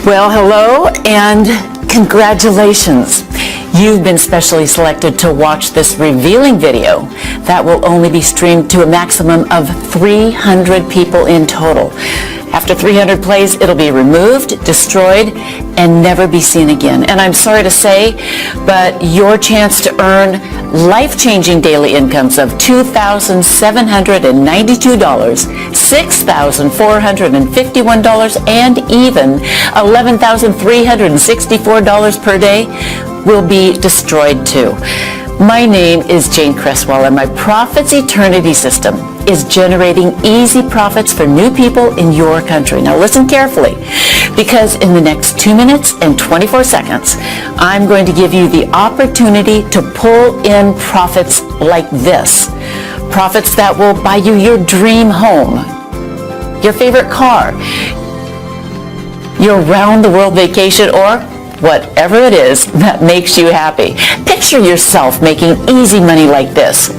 Well, hello and congratulations. You've been specially selected to watch this revealing video that will only be streamed to a maximum of 300 people in total. After 300 plays, it'll be removed, destroyed, and never be seen again. And I'm sorry to say, but your chance to earn life-changing daily incomes of $2,792, $6,451, and even $11,364 per day will be destroyed too. My name is Jane Cresswell, and my Profits Eternity system is generating easy profits for new people in your country. Now listen carefully, because in the next 2 minutes and 24 seconds, I'm going to give you the opportunity to pull in profits like this. Profits that will buy you your dream home, your favorite car, your round-the-world vacation, or whatever it is that makes you happy. Picture yourself making easy money like this,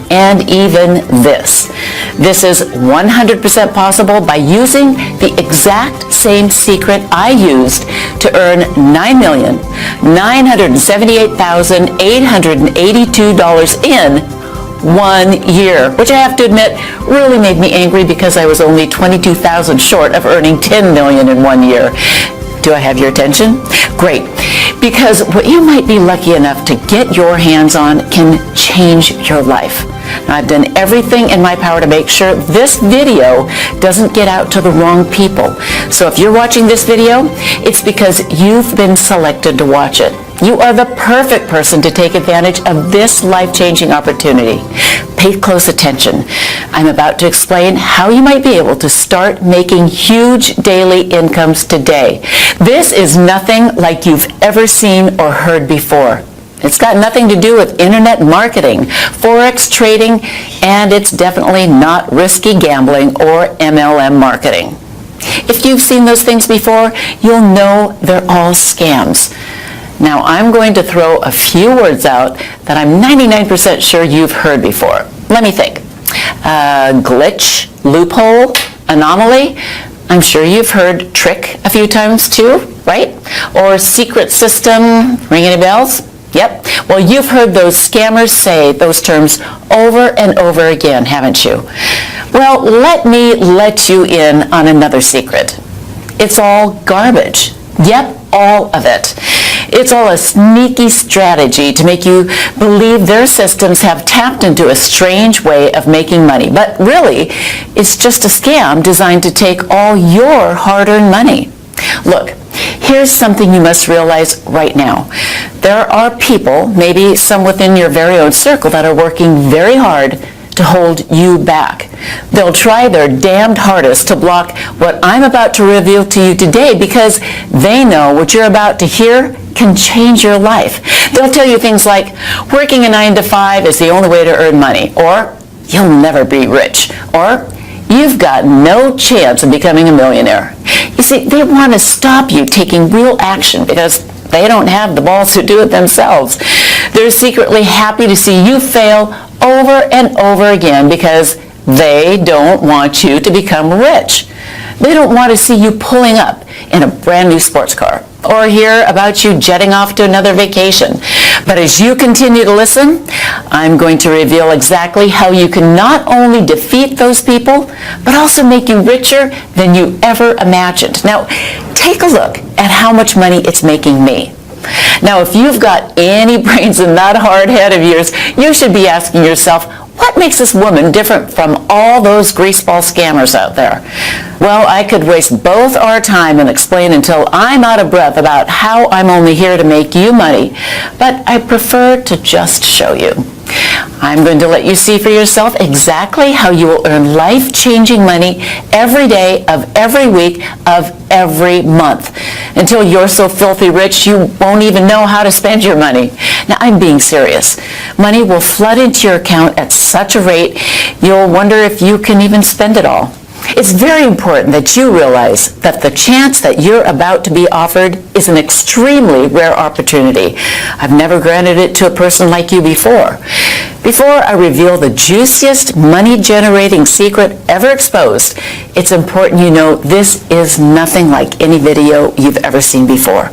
and even this. This is 100% possible by using the exact same secret I used to earn $9,978,882 in 1 year, which I have to admit really made me angry because I was only $22,000 short of earning $10 million in 1 year. Do I have your attention? Great. Because what you might be lucky enough to get your hands on can change your life. Now, I've done everything in my power to make sure this video doesn't get out to the wrong people. So if you're watching this video, it's because you've been selected to watch it. You are the perfect person to take advantage of this life-changing opportunity. Pay close attention. I'm about to explain how you might be able to start making huge daily incomes today. This is nothing like you've ever seen or heard before. It's got nothing to do with internet marketing, forex trading, and it's definitely not risky gambling or MLM marketing. If you've seen those things before, you'll know they're all scams. Now, I'm going to throw a few words out that I'm 99% sure you've heard before. Let me think. Glitch, loophole, anomaly. I'm sure you've heard trick a few times too, right? Or secret system. Ring any bells? Yep. Well, you've heard those scammers say those terms over and over again, haven't you? Well, let me let you in on another secret. It's all garbage. Yep, all of it. It's all a sneaky strategy to make you believe their systems have tapped into a strange way of making money. But really, it's just a scam designed to take all your hard-earned money. Look, here's something you must realize right now. There are people, maybe some within your very own circle, that are working very hard to hold you back. They'll try their damned hardest to block what I'm about to reveal to you today because they know what you're about to hear can change your life. They'll tell you things like, working a 9 to 5 is the only way to earn money, or you'll never be rich, or you've got no chance of becoming a millionaire. You see, they want to stop you taking real action because they don't have the balls to do it themselves. They're secretly happy to see you fail over and over again because they don't want you to become rich. They don't want to see you pulling up in a brand new sports car or hear about you jetting off to another vacation. But as you continue to listen, I'm going to reveal exactly how you can not only defeat those people, but also make you richer than you ever imagined. Now, take a look at how much money it's making me. Now, if you've got any brains in that hard head of yours, you should be asking yourself, what makes this woman different from all those greaseball scammers out there? Well, I could waste both our time and explain until I'm out of breath about how I'm only here to make you money, but I prefer to just show you. I'm going to let you see for yourself exactly how you will earn life-changing money every day of every week of every month until you're so filthy rich you won't even know how to spend your money. Now, I'm being serious. Money will flood into your account at such a rate you'll wonder if you can even spend it all. It's very important that you realize that the chance that you're about to be offered is an extremely rare opportunity. I've never granted it to a person like you before. Before I reveal the juiciest money-generating secret ever exposed, it's important you know this is nothing like any video you've ever seen before.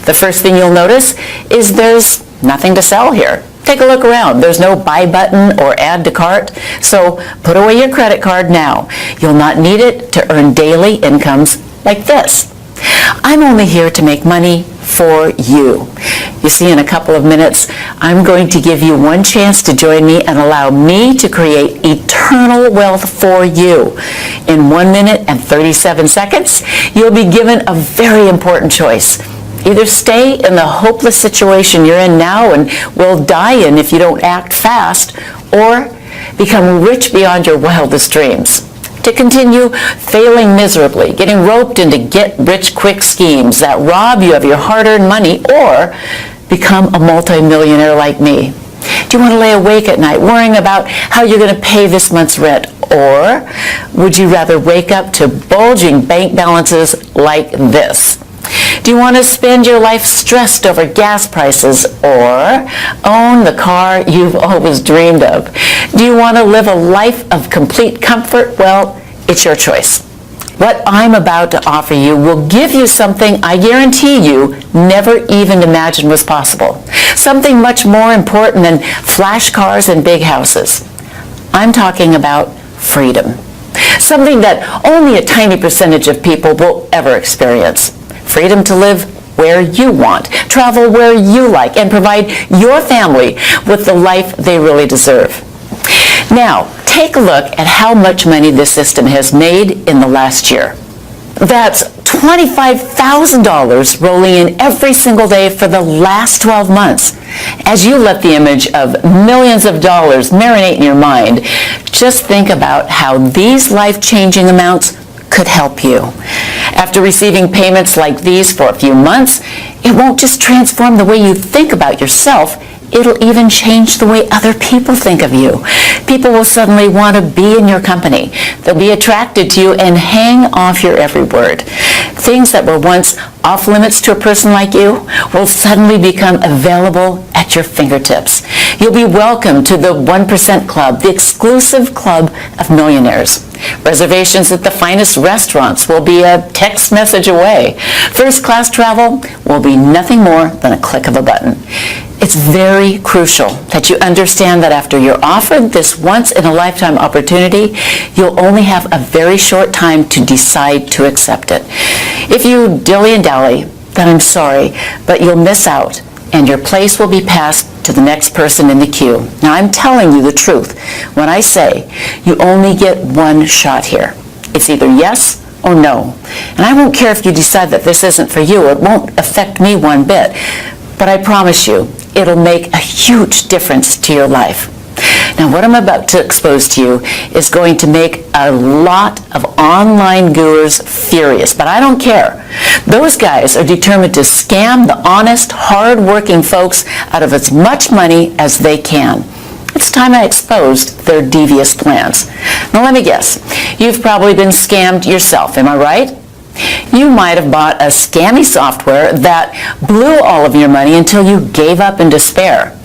The first thing you'll notice is there's nothing to sell here. Take a look around. There's no buy button or add to cart, so put away your credit card now. You'll not need it to earn daily incomes like this. I'm only here to make money for you. You see, in a couple of minutes, I'm going to give you one chance to join me and allow me to create eternal wealth for you. In 1 minute and 37 seconds, you'll be given a very important choice. Either stay in the hopeless situation you're in now and will die in if you don't act fast, or become rich beyond your wildest dreams. To continue failing miserably, getting roped into get-rich-quick schemes that rob you of your hard-earned money, or become a multimillionaire like me. Do you want to lay awake at night worrying about how you're going to pay this month's rent? Or would you rather wake up to bulging bank balances like this? Do you want to spend your life stressed over gas prices, or own the car you've always dreamed of? Do you want to live a life of complete comfort? Well, it's your choice. What I'm about to offer you will give you something I guarantee you never even imagined was possible. Something much more important than flash cars and big houses. I'm talking about freedom. Something that only a tiny percentage of people will ever experience. Freedom to live where you want, travel where you like, and provide your family with the life they really deserve. Now, take a look at how much money this system has made in the last year. That's $25,000 rolling in every single day for the last 12 months. As you let the image of millions of dollars marinate in your mind, just think about how these life-changing amounts could help you. After receiving payments like these for a few months, it won't just transform the way you think about yourself, it'll even change the way other people think of you. People will suddenly want to be in your company. They'll be attracted to you and hang off your every word. Things that were once off limits to a person like you will suddenly become available at your fingertips. You'll be welcome to the 1% Club, the exclusive club of millionaires. Reservations at the finest restaurants will be a text message away. First-class travel will be nothing more than a click of a button. It's very crucial that you understand that after you're offered this once-in-a-lifetime opportunity, you'll only have a very short time to decide to accept it. If you dilly and dally, then I'm sorry, but you'll miss out, and your place will be passed to the next person in the queue. Now, I'm telling you the truth when I say you only get one shot here. It's either yes or no. And I won't care if you decide that this isn't for you. It won't affect me one bit. But I promise you, it'll make a huge difference to your life. Now, what I'm about to expose to you is going to make a lot of online gurus furious, but I don't care. Those guys are determined to scam the honest, hard-working folks out of as much money as they can. It's time I exposed their devious plans. Now, let me guess. You've probably been scammed yourself, am I right? You might have bought a scammy software that blew all of your money until you gave up in despair.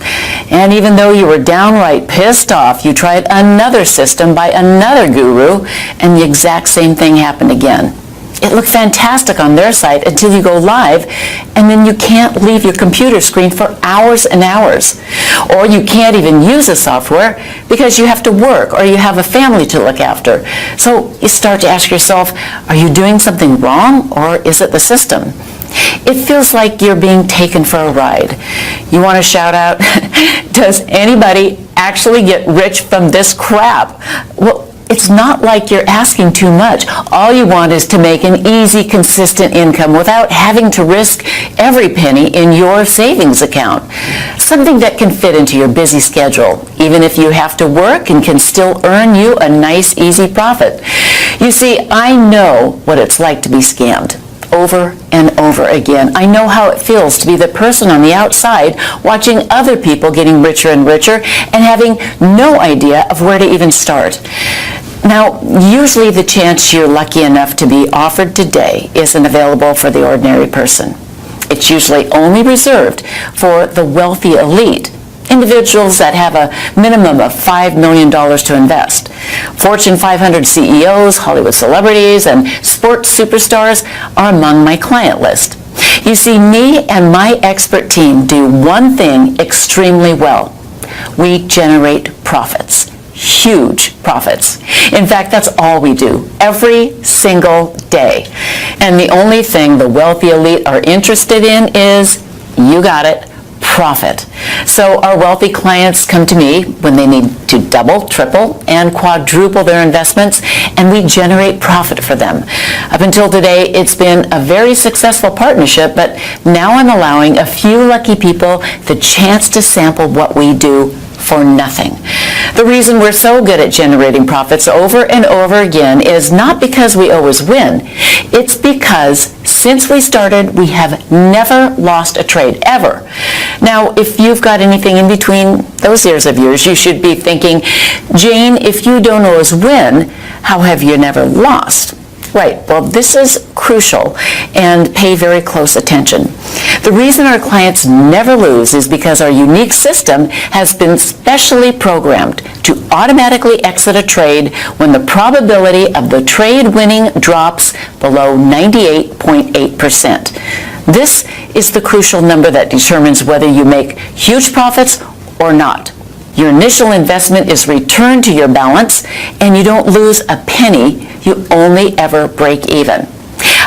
And even though you were downright pissed off, you tried another system by another guru, and the exact same thing happened again. It looked fantastic on their site until you go live, and then you can't leave your computer screen for hours and hours. Or you can't even use the software because you have to work or you have a family to look after. So you start to ask yourself, are you doing something wrong, or is it the system? It feels like you're being taken for a ride. You want to shout out, does anybody actually get rich from this crap? Well, it's not like you're asking too much. All you want is to make an easy, consistent income without having to risk every penny in your savings account. Something that can fit into your busy schedule, even if you have to work and can still earn you a nice, easy profit. You see, I know what it's like to be scammed. Over and over again. I know how it feels to be the person on the outside watching other people getting richer and richer and having no idea of where to even start. Now, usually the chance you're lucky enough to be offered today isn't available for the ordinary person. It's usually only reserved for the wealthy elite, individuals that have a minimum of $5 million to invest. Fortune 500 CEOs, Hollywood celebrities, and sports superstars are among my client list. You see, me and my expert team do one thing extremely well. We generate profits. Huge profits. In fact, that's all we do every single day. And the only thing the wealthy elite are interested in is, you got it, profit. So our wealthy clients come to me when they need to double, triple, and quadruple their investments, and we generate profit for them. Up until today, it's been a very successful partnership, but now I'm allowing a few lucky people the chance to sample what we do for nothing. The reason we're so good at generating profits over and over again is not because we always win. It's because since we started, we have never lost a trade, ever. Now, if you've got anything in between those ears of yours, you should be thinking, Jane, if you don't always win, how have you never lost? Right, well, this is crucial, and pay very close attention. The reason our clients never lose is because our unique system has been specially programmed to automatically exit a trade when the probability of the trade winning drops below 98.8%. This is the crucial number that determines whether you make huge profits or not. Your initial investment is returned to your balance, and you don't lose a penny. You only ever break even.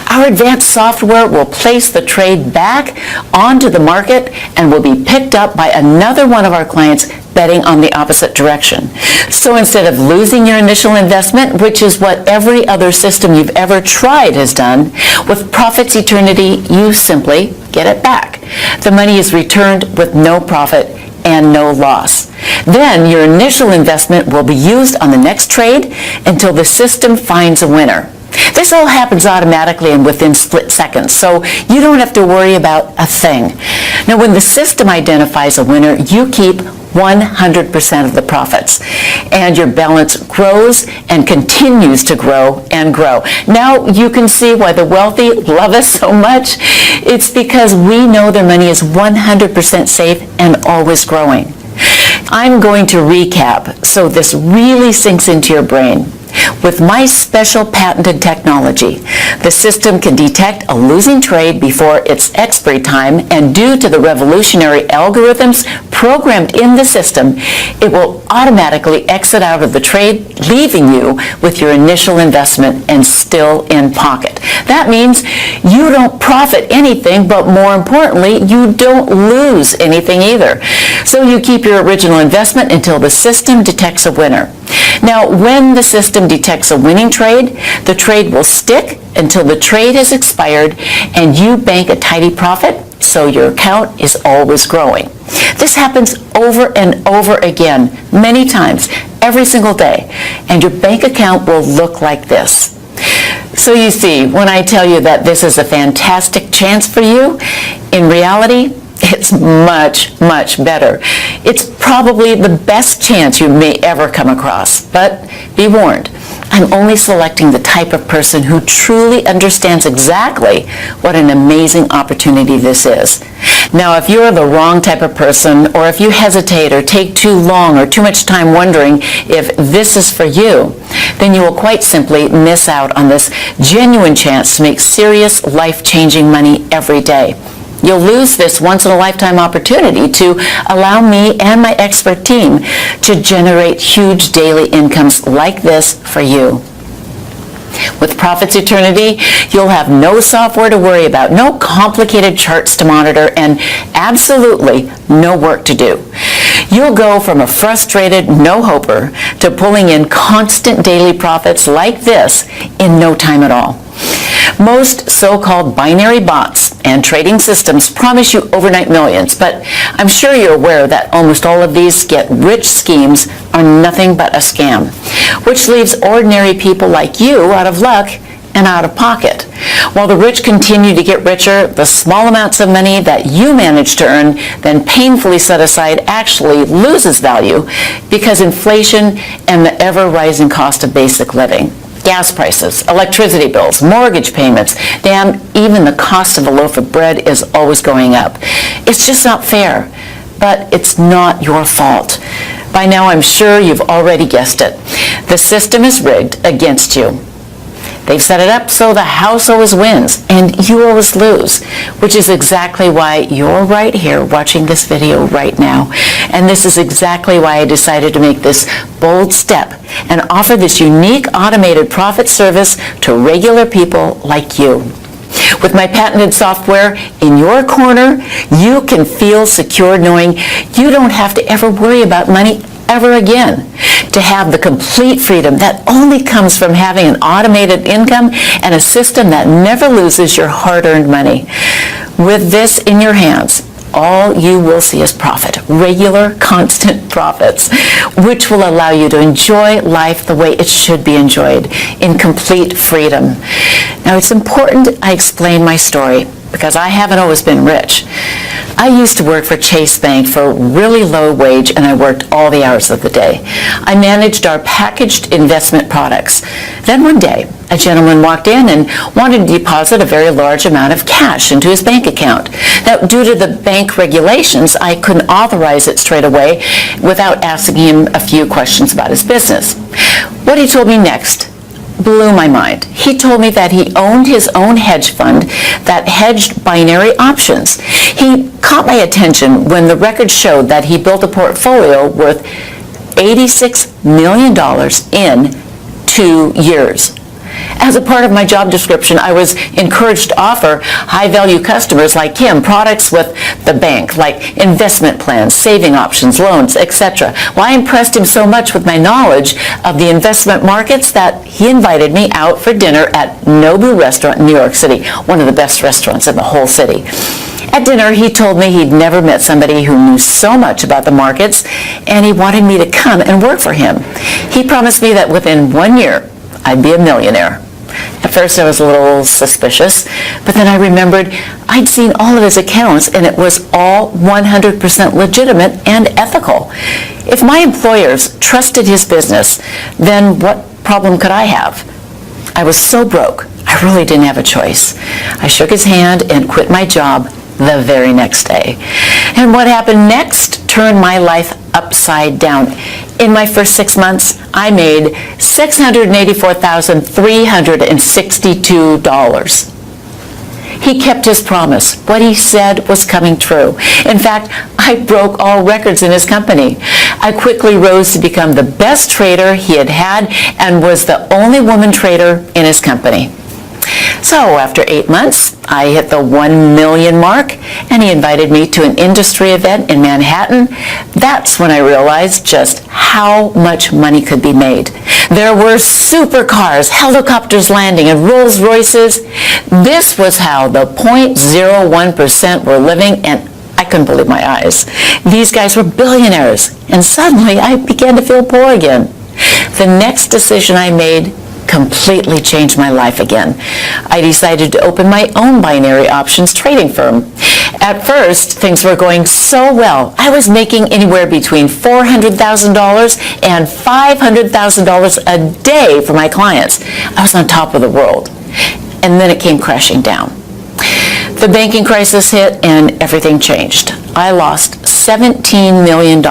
Our advanced software will place the trade back onto the market and will be picked up by another one of our clients betting on the opposite direction. So instead of losing your initial investment, which is what every other system you've ever tried has done, with Profits Eternity, you simply get it back. The money is returned with no profit and no loss. Then your initial investment will be used on the next trade until the system finds a winner. This all happens automatically and within split seconds, so you don't have to worry about a thing. Now, when the system identifies a winner, you keep 100% of the profits, and your balance grows and continues to grow and grow. Now you can see why the wealthy love us so much. It's because we know their money is 100% safe and always growing. I'm going to recap so this really sinks into your brain. With my special patented technology, the system can detect a losing trade before its expiry time, and due to the revolutionary algorithms programmed in the system, it will automatically exit out of the trade, leaving you with your initial investment and still in pocket. That means you don't profit anything, but more importantly, you don't lose anything either. So you keep your original investment until the system detects a winner. Now, when the system detects a winning trade, the trade will stick until the trade has expired and you bank a tidy profit, so your account is always growing. This happens over and over again, many times, every single day, and your bank account will look like this. So you see, when I tell you that this is a fantastic chance for you, in reality, it's much, much better. It's probably the best chance you may ever come across. But be warned, I'm only selecting the type of person who truly understands exactly what an amazing opportunity this is. Now, if you're the wrong type of person, or if you hesitate or take too long or too much time wondering if this is for you, then you will quite simply miss out on this genuine chance to make serious, life-changing money every day. You'll lose this once-in-a-lifetime opportunity to allow me and my expert team to generate huge daily incomes like this for you. With Profits Eternity, you'll have no software to worry about, no complicated charts to monitor, and absolutely no work to do. You'll go from a frustrated no-hoper to pulling in constant daily profits like this in no time at all. Most so-called binary bots and trading systems promise you overnight millions, but I'm sure you're aware that almost all of these get-rich schemes are nothing but a scam, which leaves ordinary people like you out of luck and out of pocket. While the rich continue to get richer, the small amounts of money that you manage to earn, then painfully set aside, actually loses value because inflation and the ever-rising cost of basic living. Gas prices, electricity bills, mortgage payments, damn, even the cost of a loaf of bread is always going up. It's just not fair, but it's not your fault. By now, I'm sure you've already guessed it. The system is rigged against you. They've set it up so the house always wins and you always lose, which is exactly why you're right here watching this video right now. And this is exactly why I decided to make this bold step and offer this unique automated profit service to regular people like you. With my patented software in your corner, you can feel secure knowing you don't have to ever worry about money ever again. To have the complete freedom that only comes from having an automated income and a system that never loses your hard-earned money. With this in your hands, all you will see is profit, regular, constant profits, which will allow you to enjoy life the way it should be enjoyed, in complete freedom. Now, it's important I explain my story because I haven't always been rich. I used to work for Chase Bank for a really low wage, and I worked all the hours of the day. I managed our packaged investment products. Then one day, a gentleman walked in and wanted to deposit a very large amount of cash into his bank account. Now, due to the bank regulations, I couldn't authorize it straight away without asking him a few questions about his business. What he told me next blew my mind. He told me that he owned his own hedge fund that hedged binary options. He caught my attention when the records showed that he built a portfolio worth $86 million in 2 years. As a part of my job description, I was encouraged to offer high-value customers like him products with the bank, like investment plans, saving options, loans, etc. Well, I impressed him so much with my knowledge of the investment markets that he invited me out for dinner at Nobu Restaurant in New York City, one of the best restaurants in the whole city. At dinner, he told me he'd never met somebody who knew so much about the markets, and he wanted me to come and work for him. He promised me that within 1 year, I'd be a millionaire. At first I was a little suspicious, but then I remembered I'd seen all of his accounts and it was all 100% legitimate and ethical. If my employers trusted his business, then what problem could I have? I was so broke, I really didn't have a choice. I shook his hand and quit my job the very next day. And what happened next turned my life upside down. In my first 6 months, I made $684,362. He kept his promise. What he said was coming true. In fact, I broke all records in his company. I quickly rose to become the best trader he had had and was the only woman trader in his company. So after 8 months, I hit the 1 million mark, and he invited me to an industry event in Manhattan. That's when I realized just how much money could be made. There were supercars, helicopters landing, and Rolls Royces. This was how the 0.01% were living, and I couldn't believe my eyes. These guys were billionaires, and suddenly I began to feel poor again. The next decision I made completely changed my life again. I decided to open my own binary options trading firm. At first, things were going so well. I was making anywhere between $400,000 and $500,000 a day for my clients. I was on top of the world. And then it came crashing down. The banking crisis hit and everything changed. I lost $17 million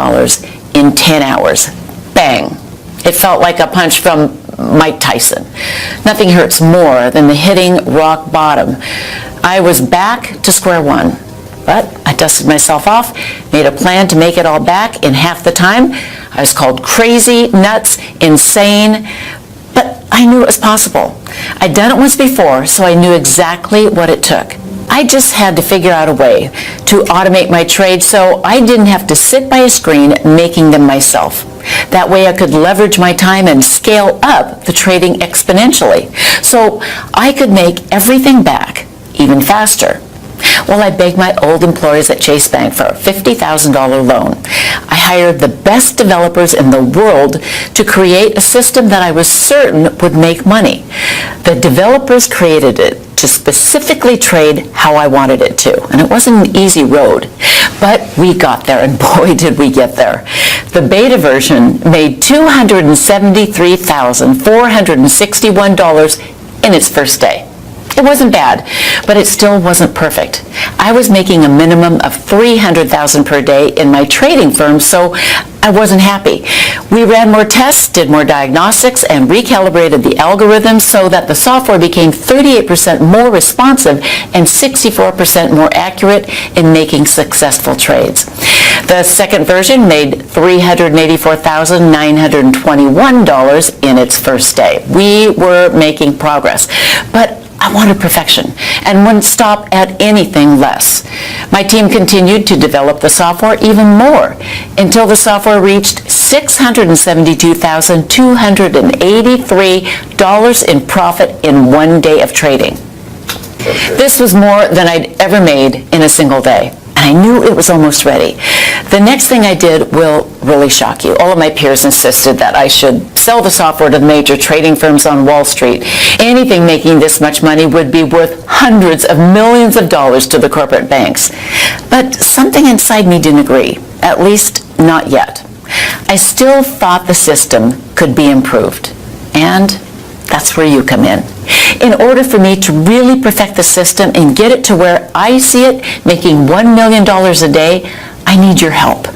in 10 hours. Bang. It felt like a punch from Mike Tyson. Nothing hurts more than the hitting rock bottom. I was back to square one, but I dusted myself off, made a plan to make it all back in half the time. I was called crazy, nuts, insane, but I knew it was possible. I'd done it once before, so I knew exactly what it took. I just had to figure out a way to automate my trade so I didn't have to sit by a screen making them myself. That way I could leverage my time and scale up the trading exponentially. So I could make everything back even faster. Well, I begged my old employers at Chase Bank for a $50,000 loan. I hired the best developers in the world to create a system that I was certain would make money. The developers created it to specifically trade how I wanted it to, and it wasn't an easy road. But we got there, and boy, did we get there. The beta version made $273,461 in its first day. It wasn't bad, but it still wasn't perfect. I was making a minimum of $300,000 per day in my trading firm, so I wasn't happy. We ran more tests, did more diagnostics, and recalibrated the algorithms so that the software became 38% more responsive and 64% more accurate in making successful trades. The second version made $384,921 in its first day. We were making progress, but I wanted perfection and wouldn't stop at anything less. My team continued to develop the software even more until the software reached $672,283 in profit in one day of trading. This was more than I'd ever made in a single day. And I knew it was almost ready. The next thing I did will really shock you. All of my peers insisted that I should sell the software to the major trading firms on Wall Street. Anything making this much money would be worth hundreds of millions of dollars to the corporate banks. But something inside me didn't agree, at least not yet. I still thought the system could be improved. And that's where you come in. In order for me to really perfect the system and get it to where I see it making $1 million a day, I need your help.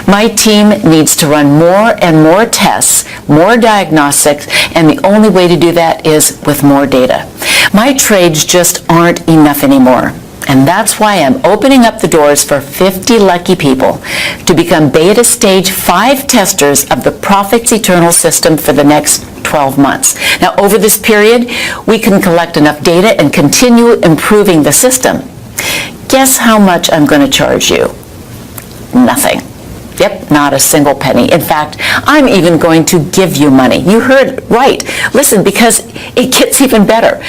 My team needs to run more and more tests, more diagnostics, and the only way to do that is with more data. My trades just aren't enough anymore. And that's why I'm opening up the doors for 50 lucky people to become beta stage 5 testers of the Profits Eternal system for the next 12 months. Now, over this period, we can collect enough data and continue improving the system. Guess how much I'm going to charge you? Nothing. Yep, not a single penny. In fact, I'm even going to give you money. You heard it right. Listen, because it gets even better.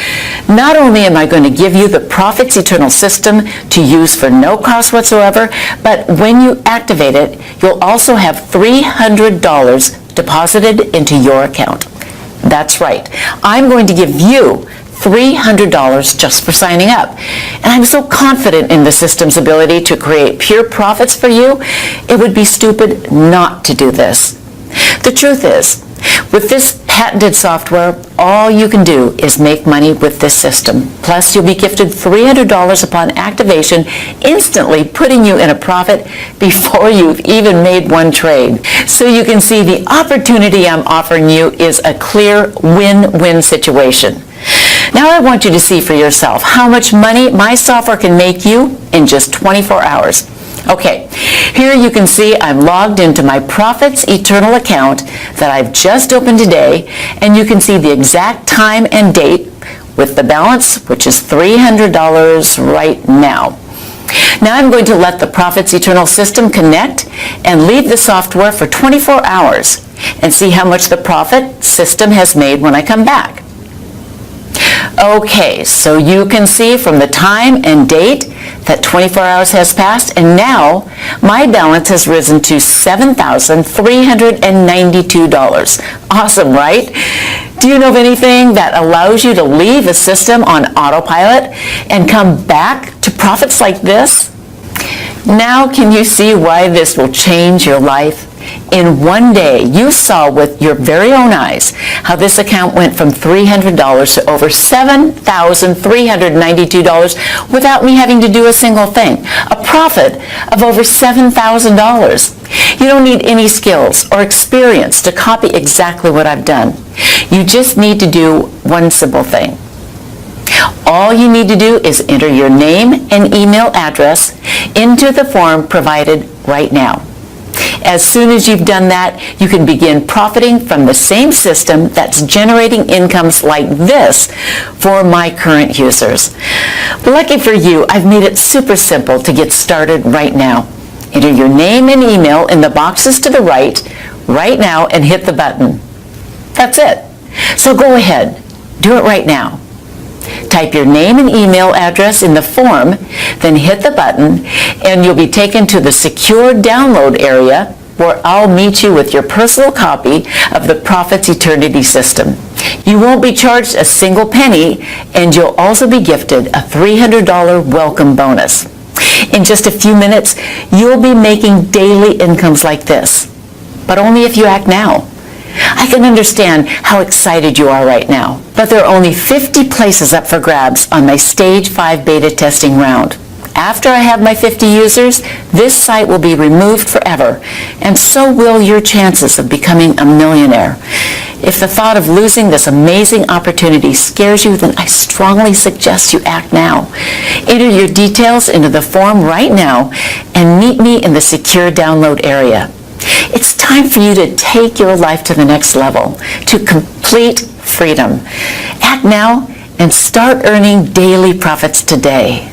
Not only am I going to give you the Profits Eternal system to use for no cost whatsoever, but when you activate it, you'll also have $300 deposited into your account. That's right. I'm going to give you $300 just for signing up. And I'm so confident in the system's ability to create pure profits for you, it would be stupid not to do this. The truth is, with this patented software, all you can do is make money with this system. Plus, you'll be gifted $300 upon activation, instantly putting you in a profit before you've even made one trade. So you can see the opportunity I'm offering you is a clear win-win situation. Now I want you to see for yourself how much money my software can make you in just 24 hours. Okay, here you can see I'm logged into my Profits Eternal account that I've just opened today, and you can see the exact time and date with the balance, which is $300 right now. Now I'm going to let the Profits Eternal system connect and leave the software for 24 hours and see how much the profit system has made when I come back. Okay, so you can see from the time and date that 24 hours has passed, and now my balance has risen to $7,392. Awesome, right? Do you know of anything that allows you to leave a system on autopilot and come back to profits like this? Now can you see why this will change your life? In one day, you saw with your very own eyes how this account went from $300 to over $7,392 without me having to do a single thing. A profit of over $7,000. You don't need any skills or experience to copy exactly what I've done. You just need to do one simple thing. All you need to do is enter your name and email address into the form provided right now. As soon as you've done that, you can begin profiting from the same system that's generating incomes like this for my current users. Lucky for you, I've made it super simple to get started right now. Enter your name and email in the boxes to the right now, and hit the button. That's it. So go ahead, do it right now. Type your name and email address in the form, then hit the button, and you'll be taken to the secure download area where I'll meet you with your personal copy of the Profits Eternity System. You won't be charged a single penny, and you'll also be gifted a $300 welcome bonus. In just a few minutes, you'll be making daily incomes like this, but only if you act now. I can understand how excited you are right now, but there are only 50 places up for grabs on my Stage 5 beta testing round. After I have my 50 users, this site will be removed forever, and so will your chances of becoming a millionaire. If the thought of losing this amazing opportunity scares you, then I strongly suggest you act now. Enter your details into the form right now and meet me in the secure download area. It's time for you to take your life to the next level, to complete freedom. Act now and start earning daily profits today.